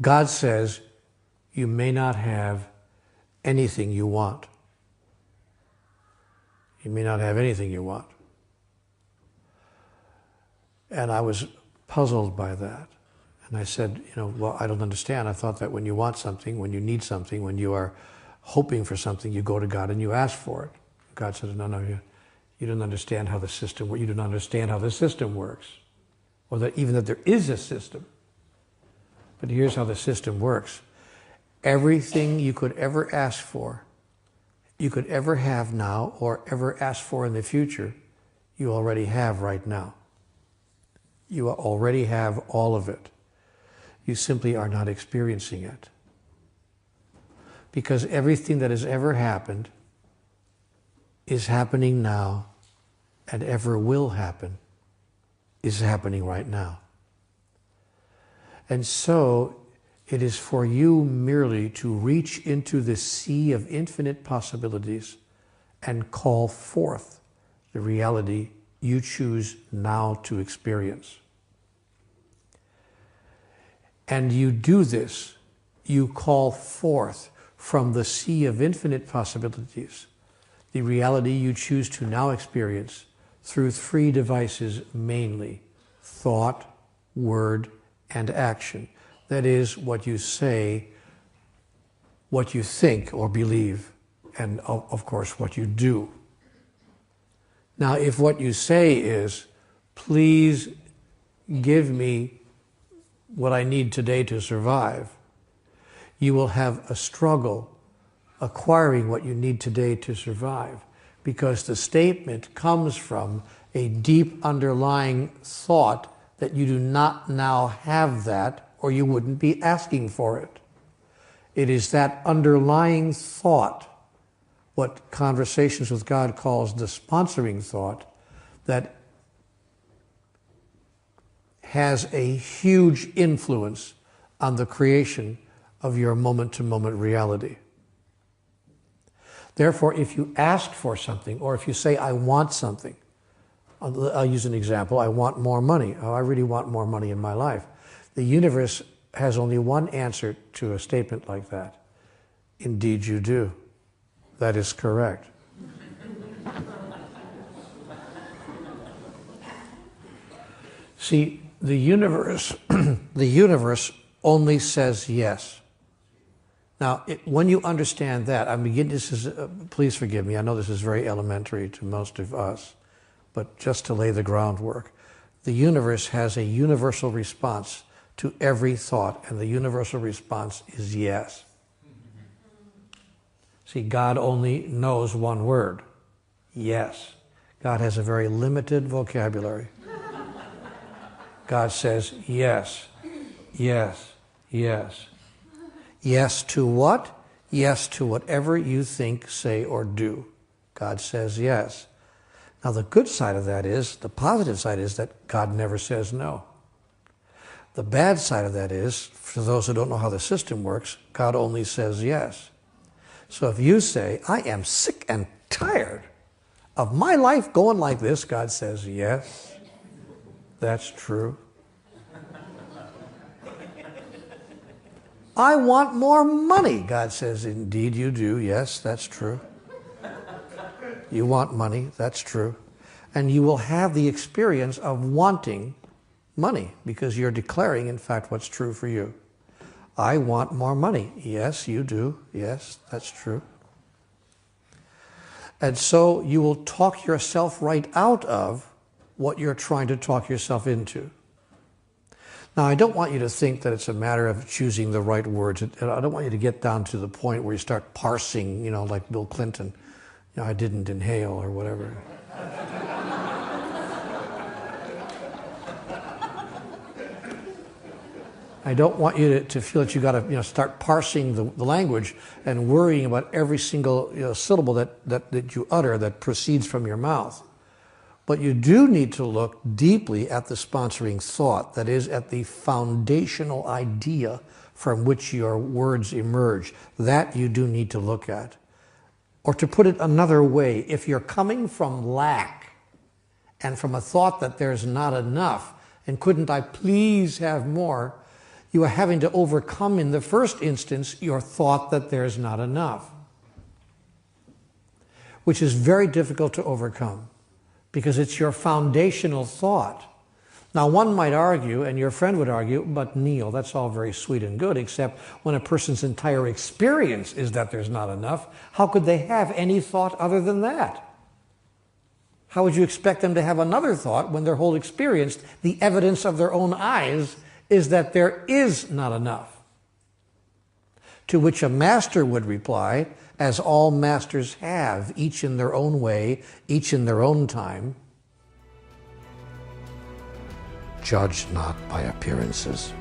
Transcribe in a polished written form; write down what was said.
God says you may not have anything you want. You may not have anything you want. And I was puzzled by that. And I said, well, I don't understand. I thought that when you want something, when you need something, when you are hoping for something, you go to God and you ask for it. God said, no, you don't understand how the system works. You don't understand how the system works. Or that even that there is a system. But here's how the system works. Everything you could ever ask for, you could ever have now, or ever ask for in the future, you already have right now. You already have all of it. You simply are not experiencing it. Because everything that has ever happened is happening now, and ever will happen is happening right now. And so it is for you merely to reach into the sea of infinite possibilities and call forth the reality you choose now to experience. And you do this, you call forth from the sea of infinite possibilities the reality you choose to now experience through three devices mainly: thought, word, and action. That is, what you say, what you think or believe, and of course what you do. Now, if what you say is, please give me what I need today to survive, you will have a struggle acquiring what you need today to survive, because the statement comes from a deep underlying thought that you do not now have that, or you wouldn't be asking for it. It is that underlying thought, what Conversations with God calls the sponsoring thought, that has a huge influence on the creation of your moment-to-moment reality. Therefore, if you ask for something, or if you say, I want something, I'll use an example, I want more money. Oh, I really want more money in my life. The universe has only one answer to a statement like that. Indeed you do. That is correct. See, the universe only says yes. Now, when you understand that, please forgive me, I know this is very elementary to most of us, but just to lay the groundwork, the universe has a universal response to every thought, and the universal response is yes. See, God only knows one word: yes. God has a very limited vocabulary. God says yes, yes, yes. Yes to what? Yes to whatever you think, say, or do. God says yes. Now the good side of that is, the positive side is that God never says no. The bad side of that is, for those who don't know how the system works, God only says yes. So if you say, I am sick and tired of my life going like this, God says, yes, that's true. I want more money. God says, indeed you do. Yes, that's true. You want money. That's true. And you will have the experience of wanting money because you're declaring, in fact, what's true for you. I want more money. Yes, you do. Yes, that's true. And so you will talk yourself right out of what you're trying to talk yourself into. Now, I don't want you to think that it's a matter of choosing the right words. I don't want you to get down to the point where you start parsing, like Bill Clinton. I didn't inhale or whatever. I don't want you to feel that you got to start parsing the language and worrying about every single syllable that you utter that proceeds from your mouth. But you do need to look deeply at the sponsoring thought, that is, at the foundational idea from which your words emerge. That you do need to look at. Or to put it another way, if you're coming from lack and from a thought that there's not enough, and couldn't I please have more, You are having to overcome in the first instance your thought that there's not enough, which is very difficult to overcome because it's your foundational thought. Now, one might argue, and your friend would argue, but Neil, that's all very sweet and good, except when a person's entire experience is that there's not enough, how could they have any thought other than that? How would you expect them to have another thought when their whole experience, the evidence of their own eyes, is that there is not enough? To which a master would reply, as all masters have, each in their own way, each in their own time, judge not by appearances.